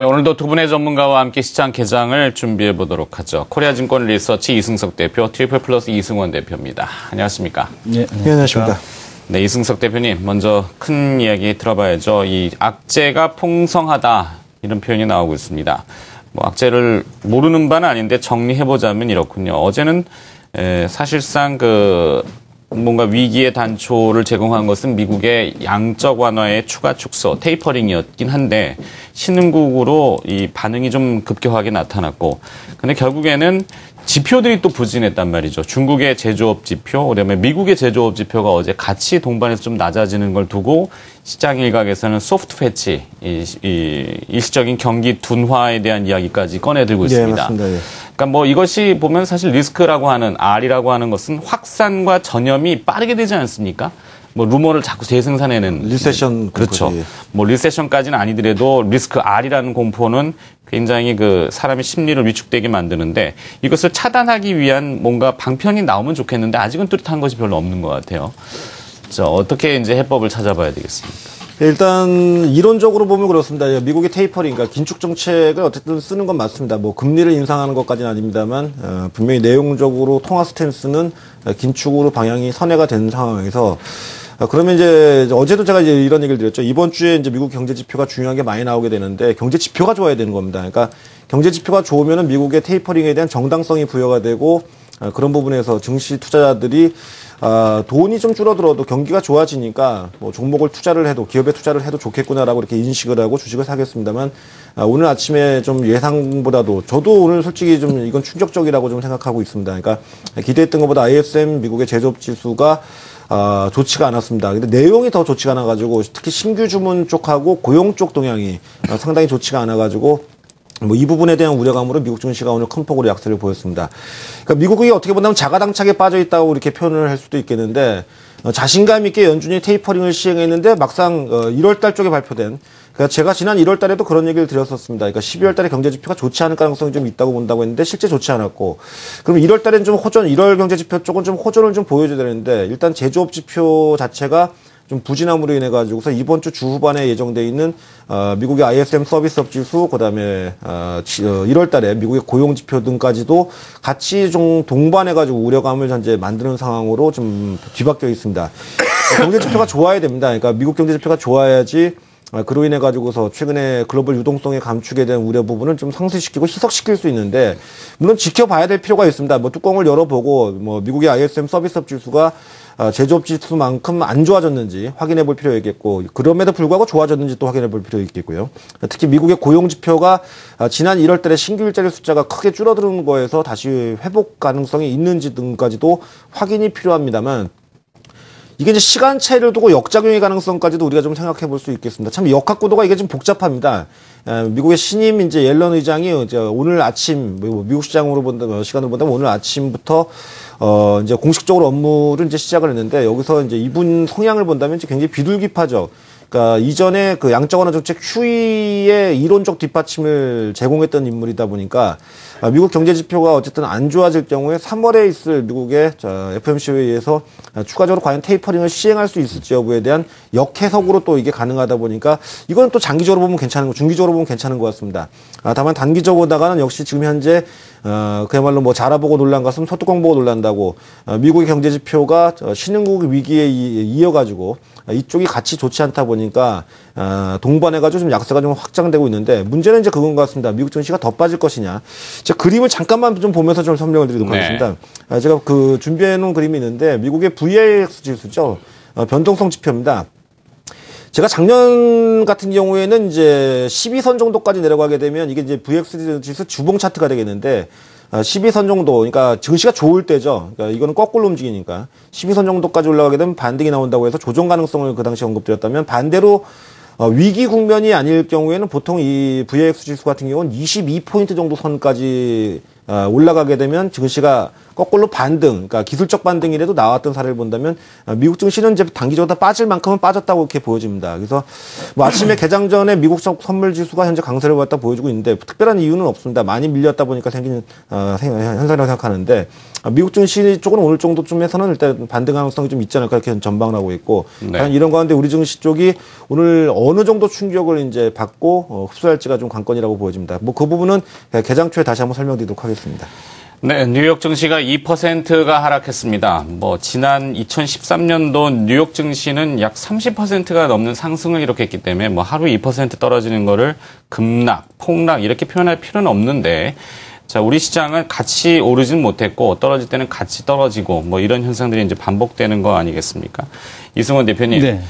네, 오늘도 두 분의 전문가와 함께 시장 개장을 준비해 보도록 하죠. 코리아증권 리서치 이승석 대표, 트리플 플러스 이승원 대표입니다. 안녕하십니까? 네, 안녕하십니까? 네, 이승석 대표님, 먼저 큰 이야기 들어봐야죠. 이 악재가 풍성하다, 이런 표현이 나오고 있습니다. 뭐 악재를 모르는 바는 아닌데 정리해보자면 이렇군요. 어제는 사실상 뭔가 위기의 단초를 제공한 것은 미국의 양적 완화의 추가 축소, 테이퍼링이었긴 한데 신흥국으로 이 반응이 좀 급격하게 나타났고, 근데 결국에는 지표들이 또 부진했단 말이죠. 중국의 제조업 지표, 그다음에 미국의 제조업 지표가 어제 같이 동반해서 좀 낮아지는 걸 두고 시장 일각에서는 소프트 패치, 일시적인 경기 둔화에 대한 이야기까지 꺼내들고 있습니다. 네, 맞습니다. 예. 그러니까 뭐 이것이 보면 사실 리스크라고 하는 R이라고 하는 것은 확산과 전염이 빠르게 되지 않습니까? 뭐 루머를 자꾸 재생산해내는 리세션 그렇죠. 공포지. 뭐 리세션까지는 아니더라도 리스크 R이라는 공포는 굉장히 사람의 심리를 위축되게 만드는데 이것을 차단하기 위한 뭔가 방편이 나오면 좋겠는데 아직은 뚜렷한 것이 별로 없는 것 같아요. 자, 어떻게 이제 해법을 찾아봐야 되겠습니까? 일단 이론적으로 보면 그렇습니다. 미국의 테이퍼링, 그러니까 긴축 정책을 어쨌든 쓰는 건 맞습니다. 뭐 금리를 인상하는 것까지는 아닙니다만 분명히 내용적으로 통화 스탠스는 긴축으로 방향이 선회가 된 상황에서 그러면 이제 어제도 제가 이제 이런 얘기를 드렸죠. 이번 주에 이제 미국 경제 지표가 중요한 게 많이 나오게 되는데 경제 지표가 좋아야 되는 겁니다. 그러니까 경제 지표가 좋으면은 미국의 테이퍼링에 대한 정당성이 부여가 되고 그런 부분에서 증시 투자자들이 돈이 좀 줄어들어도 경기가 좋아지니까 뭐 종목을 투자를 해도 기업에 투자를 해도 좋겠구나라고 이렇게 인식을 하고 주식을 사겠습니다만 오늘 아침에 좀 예상보다도 저도 오늘 솔직히 좀 이건 충격적이라고 좀 생각하고 있습니다. 그러니까 기대했던 것보다 ISM 미국의 제조업 지수가 좋지가 않았습니다. 근데 내용이 더 좋지가 않아가지고 특히 신규 주문 쪽하고 고용 쪽 동향이 상당히 좋지가 않아가지고 뭐 이 부분에 대한 우려감으로 미국 증시가 오늘 큰 폭으로 약세를 보였습니다. 그러니까 미국이 어떻게 보면 자가당착에 빠져 있다고 이렇게 표현을 할 수도 있겠는데 자신감 있게 연준이 테이퍼링을 시행했는데 막상 1월 달 쪽에 발표된 그러니까 제가 지난 1월 달에도 그런 얘기를 드렸었습니다. 그러니까 12월 달에 경제 지표가 좋지 않을 가능성이 좀 있다고 본다고 했는데 실제 좋지 않았고 그럼 1월 달에는 좀 호전 1월 경제 지표 쪽은 좀 호전을 좀 보여줘야 되는데 일단 제조업 지표 자체가 좀 부진함으로 인해 가지고서 이번 주 주후반에 예정돼 있는 미국의 ISM 서비스업 지수 그다음에 1월 달에 미국의 고용 지표 등까지도 같이 좀 동반해 가지고 우려감을 현재 만드는 상황으로 좀 뒤바뀌어 있습니다. 경제 지표가 좋아야 됩니다. 그러니까 미국 경제 지표가 좋아야지 그로 인해 가지고서 최근에 글로벌 유동성의 감축에 대한 우려 부분을 좀 상쇄시키고 희석시킬 수 있는데 물론 지켜봐야 될 필요가 있습니다. 뭐 뚜껑을 열어보고 뭐 미국의 ISM 서비스업 지수가 제조업 지수만큼 안 좋아졌는지 확인해 볼 필요가 있겠고 그럼에도 불구하고 좋아졌는지 또 확인해 볼 필요가 있겠고요. 특히 미국의 고용 지표가 지난 1월 달에 신규 일자리 숫자가 크게 줄어드는 거에서 다시 회복 가능성이 있는지 등까지도 확인이 필요합니다만 이게 이제 시간 차이를 두고 역작용의 가능성까지도 우리가 좀 생각해 볼 수 있겠습니다. 참 역학 구도가 이게 좀 복잡합니다. 미국의 신임 이제 옐런 의장이 오늘 아침 미국 시장으로 본다면 시간으로 본다면 오늘 아침부터 이제 공식적으로 업무를 이제 시작을 했는데 여기서 이제 이분 성향을 본다면 이제 굉장히 비둘기파죠. 그러니까 이전에 그 양적 완화 정책 QE의 이론적 뒷받침을 제공했던 인물이다 보니까 미국 경제 지표가 어쨌든 안 좋아질 경우에 3월에 있을 미국의 FOMC 회의에서 추가적으로 과연 테이퍼링을 시행할 수 있을지 여부에 대한 역해석으로 또 이게 가능하다 보니까 이건 또 장기적으로 보면 괜찮은 거, 중기적으로 보면 괜찮은 것 같습니다. 다만 단기적으로다가는 역시 지금 현재 그야말로 뭐 자라보고 놀란 것은 소뚜껑 보고 놀란다고 미국의 경제 지표가 신흥국 위기에 이어가지고 이쪽이 같이 좋지 않다 보니까 동반해가지고 좀 약세가 좀 확장되고 있는데 문제는 이제 그건 것 같습니다. 미국 증시가 더 빠질 것이냐. 제가 그림을 잠깐만 좀 보면서 좀 설명을 드리도록 하겠습니다. 제가 그 준비해 놓은 그림이 있는데 미국의 VIX 지수죠. 변동성 지표입니다. 제가 작년 같은 경우에는 이제 12선 정도까지 내려가게 되면 이게 이제 VX 지수 주봉 차트가 되겠는데 12선 정도, 그러니까 증시가 좋을 때죠. 그러니까 이거는 거꾸로 움직이니까 12선 정도까지 올라가게 되면 반등이 나온다고 해서 조정 가능성을 그 당시 언급드렸다면 반대로 위기 국면이 아닐 경우에는 보통 이 VIX 지수 같은 경우는 22포인트 정도 선까지 올라가게 되면 증시가 거꾸로 반등, 그러니까 기술적 반등이라도 나왔던 사례를 본다면 미국 증시는 이제 단기적으로 다 빠질 만큼은 빠졌다고 이렇게 보여집니다. 그래서 뭐 아침에 개장 전에 미국 선물 지수가 현재 강세를 보였다 보여주고 있는데 특별한 이유는 없습니다. 많이 밀렸다 보니까 생기는 현상이라고 생각하는데 미국 증시 쪽은 오늘 정도쯤에서는 일단 반등 가능성이 좀 있지 않을까 이렇게 전망을 하고 있고 과연 이런 가운데 우리 증시 쪽이 오늘 어느 정도 충격을 이제 받고 흡수할지가 좀 관건이라고 보여집니다. 뭐 그 부분은 개장 초에 다시 한번 설명드리도록 하겠습니다. 네, 뉴욕 증시가 2%가 하락했습니다. 뭐 지난 2013년도 뉴욕 증시는 약 30%가 넘는 상승을 기록했기 때문에 뭐 하루 2% 떨어지는 거를 급락, 폭락 이렇게 표현할 필요는 없는데 자, 우리 시장은 같이 오르진 못했고 떨어질 때는 같이 떨어지고 뭐 이런 현상들이 이제 반복되는 거 아니겠습니까? 이승원 대표님. 네.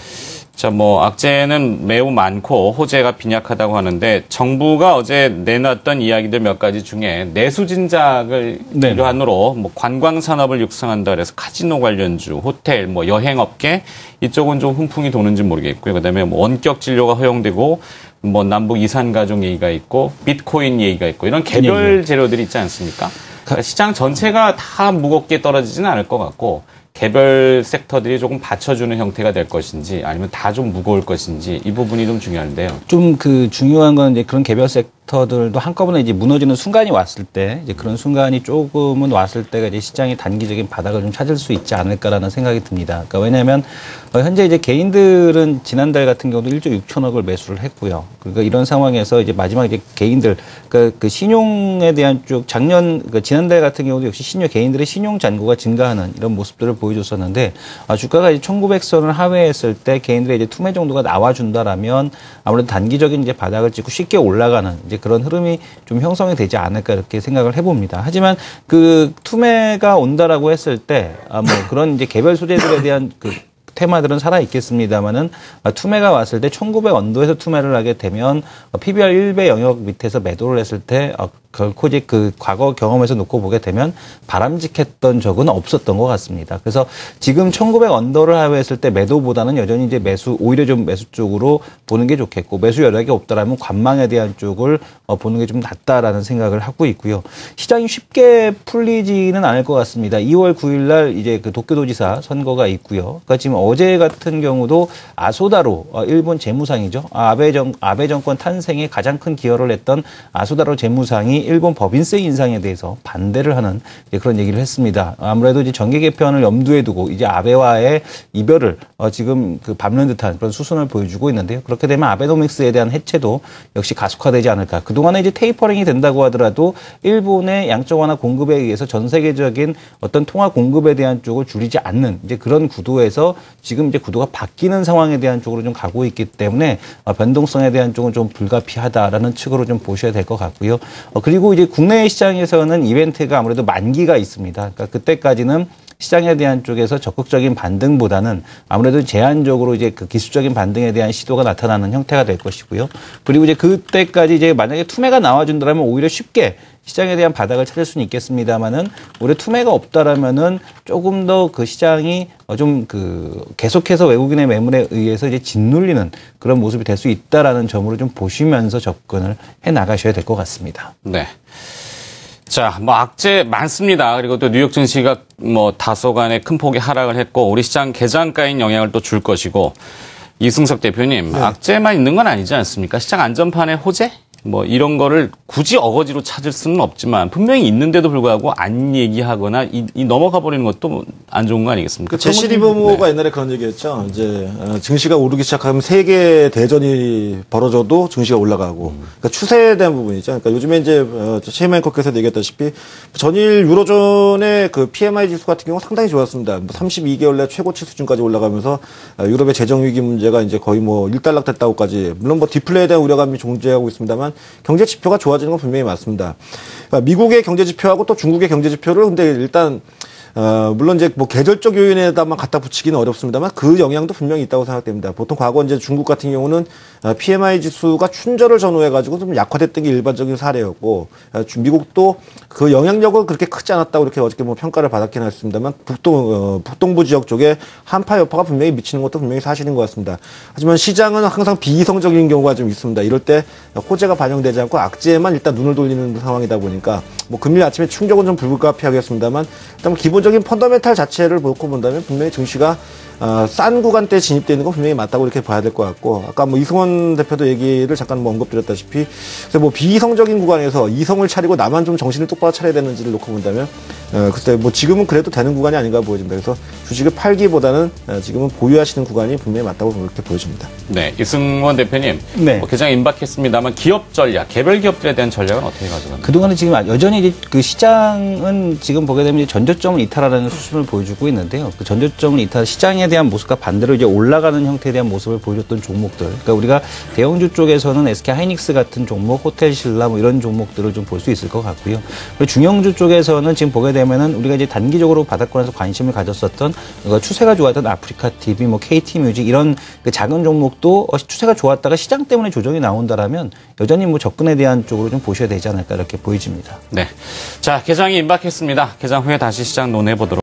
자, 뭐 악재는 매우 많고 호재가 빈약하다고 하는데 정부가 어제 내놨던 이야기들 몇 가지 중에 내수 진작을 일환으로 뭐 관광 산업을 육성한다 그래서 카지노 관련주, 호텔, 뭐 여행업계 이쪽은 좀 훈풍이 도는지 모르겠고요. 그다음에 뭐 원격 진료가 허용되고 뭐 남북 이산 가족 얘기가 있고 비트코인 얘기가 있고 이런 개별 재료들이 있지 않습니까? 그러니까 시장 전체가 다 무겁게 떨어지지는 않을 것 같고 개별 섹터들이 조금 받쳐주는 형태가 될 것인지 아니면 다 좀 무거울 것인지 이 부분이 좀 중요한데요. 좀 그 중요한 건 이제 그런 개별 섹터들도 한꺼번에 이제 무너지는 순간이 왔을 때 이제 그런 순간이 조금은 왔을 때가 이제 시장이 단기적인 바닥을 좀 찾을 수 있지 않을까라는 생각이 듭니다. 그러니까 왜냐하면 현재 이제 개인들은 지난달 같은 경우도 1조 6천억을 매수를 했고요. 그러니까 이런 상황에서 이제 마지막 이제 개인들 그 신용에 대한 쪽 작년 지난달 같은 경우도 역시 개인들의 신용 잔고가 증가하는 이런 모습들을 보여줬었는데 주가가 이제 1900선을 하회했을 때 개인들의 이제 투매 정도가 나와준다라면 아무래도 단기적인 이제 바닥을 찍고 쉽게 올라가는 이제 그런 흐름이 좀 형성이 되지 않을까 이렇게 생각을 해봅니다. 하지만 그 투매가 온다라고 했을 때 뭐 그런 이제 개별 소재들에 대한 그 테마들은 살아 있겠습니다만은 투매가 왔을 때 1900 언더에서 투매를 하게 되면 PBR 1배 영역 밑에서 매도를 했을 때 결코 이제 그 과거 경험에서 놓고 보게 되면 바람직했던 적은 없었던 것 같습니다. 그래서 지금 1900 언더를 하회했을 때 매도보다는 여전히 이제 오히려 좀 매수 쪽으로 보는 게 좋겠고 매수 여력이 없더라면 관망에 대한 쪽을 보는 게 좀 낫다라는 생각을 하고 있고요. 시장이 쉽게 풀리지는 않을 것 같습니다. 2월 9일 날 이제 그 도쿄도지사 선거가 있고요. 그러니까 지금 어제 같은 경우도 아소다로 일본 재무상이죠. 아베 정권 탄생에 가장 큰 기여를 했던 아소다로 재무상이 일본 법인세 인상에 대해서 반대를 하는 그런 얘기를 했습니다. 아무래도 이제 정계 개편을 염두에 두고 이제 아베와의 이별을 지금 그 밟는 듯한 그런 수순을 보여주고 있는데요. 그렇게 되면 아베노믹스에 대한 해체도 역시 가속화되지 않을까. 그동안에 이제 테이퍼링이 된다고 하더라도 일본의 양적 완화 공급에 의해서 전 세계적인 어떤 통화 공급에 대한 쪽을 줄이지 않는 이제 그런 구도에서 지금 이제 구도가 바뀌는 상황에 대한 쪽으로 좀 가고 있기 때문에 변동성에 대한 쪽은 좀 불가피하다라는 측으로 좀 보셔야 될 것 같고요. 그리고 이제 국내 시장에서는 이벤트가 아무래도 만기가 있습니다. 그러니까 그때까지는 시장에 대한 쪽에서 적극적인 반등보다는 아무래도 제한적으로 이제 그 기술적인 반등에 대한 시도가 나타나는 형태가 될 것이고요. 그리고 이제 그때까지 이제 만약에 투매가 나와준다면 오히려 쉽게 시장에 대한 바닥을 찾을 수는 있겠습니다만은 올해 투매가 없다라면은 조금 더 그 시장이 좀 계속해서 외국인의 매물에 의해서 이제 짓눌리는 그런 모습이 될 수 있다라는 점으로 좀 보시면서 접근을 해 나가셔야 될 것 같습니다. 네. 자, 뭐 악재 많습니다. 그리고 또 뉴욕 증시가 뭐 다소간의 큰 폭의 하락을 했고 우리 시장 개장가인 영향을 또 줄 것이고 이승석 대표님, 네. 악재만 있는 건 아니지 않습니까? 시장 안전판의 호재? 뭐 이런 거를 굳이 어거지로 찾을 수는 없지만 분명히 있는데도 불구하고 안 얘기하거나 넘어가 버리는 것도 안 좋은 거 아니겠습니까? 제시 리버모가 옛날에 그런 얘기했죠. 이제 증시가 오르기 시작하면 세계 대전이 벌어져도 증시가 올라가고 그러니까 추세에 대한 부분이죠. 그러니까 요즘에 이제 셰이맨커께서 얘기했다시피 전일 유로존의 그 PMI 지수 같은 경우 상당히 좋았습니다. 32개월 내 최고치 수준까지 올라가면서 유럽의 재정 위기 문제가 이제 거의 뭐 일단락됐다고까지 물론 뭐 디플레에 대한 우려감이 존재하고 있습니다만 경제 지표가 좋아지는 건 분명히 맞습니다. 그러니까 미국의 경제 지표하고 또 중국의 경제 지표를 근데 일단 물론 이제 뭐 계절적 요인에다만 갖다 붙이기는 어렵습니다만 그 영향도 분명히 있다고 생각됩니다. 보통 과거 이제 중국 같은 경우는 PMI 지수가 춘절을 전후해가지고 좀 약화됐던 게 일반적인 사례였고 미국도 그 영향력은 그렇게 크지 않았다고 이렇게 어저께 뭐 평가를 받았긴 했습니다만 북동부 지역 쪽에 한파 여파가 분명히 미치는 것도 분명히 사실인 것 같습니다. 하지만 시장은 항상 비이성적인 경우가 좀 있습니다. 이럴 때 호재가 반영되지 않고 악재에만 일단 눈을 돌리는 상황이다 보니까 뭐 금일 아침에 충격은 좀 불가피하겠습니다만 일단 뭐 기본적인 펀더멘탈 자체를 놓고 본다면 분명히 증시가 싼 구간대에 진입되는 건 분명히 맞다고 이렇게 봐야 될 것 같고 아까 뭐 이승원 대표도 얘기를 잠깐 뭐 언급드렸다시피 그래서 뭐 비이성적인 구간에서 이성을 차리고 나만 좀 정신을 똑바로 차려야 되는지를 놓고 본다면 글쎄 뭐 지금은 그래도 되는 구간이 아닌가 보여집니다. 그래서 주식을 팔기보다는 지금은 보유하시는 구간이 분명히 맞다고 그렇게 보여집니다. 네, 이승원 대표님. 네. 뭐 개장 임박했습니다만 기업 전략, 개별 기업들에 대한 전략은 어떻게 가져가나요? 그동안은 지금 여전히 그 시장은 지금 보게 되면 이제 전저점을 이탈하라는 수준을 보여주고 있는데요. 그 전저점을 이탈, 시장에 대한 모습과 반대로 이제 올라가는 형태에 대한 모습을 보여줬던 종목들. 그러니까 우리가 대형주 쪽에서는 SK 하이닉스 같은 종목, 호텔신라 뭐 이런 종목들을 좀 볼 수 있을 것 같고요. 그리고 중형주 쪽에서는 지금 보게 되면은 우리가 이제 단기적으로 바닥권에서 관심을 가졌었던 추세가 좋았던 아프리카 TV, 뭐 KT 뮤직 이런 그 작은 종목도 추세가 좋았다가 시장 때문에 조정이 나온다라면 여전히 뭐 접근에 대한 쪽으로 좀 보셔야 되지 않을까 이렇게 보여집니다. 네. 자, 개장이 임박했습니다. 개장 후에 다시 시장 논해보도록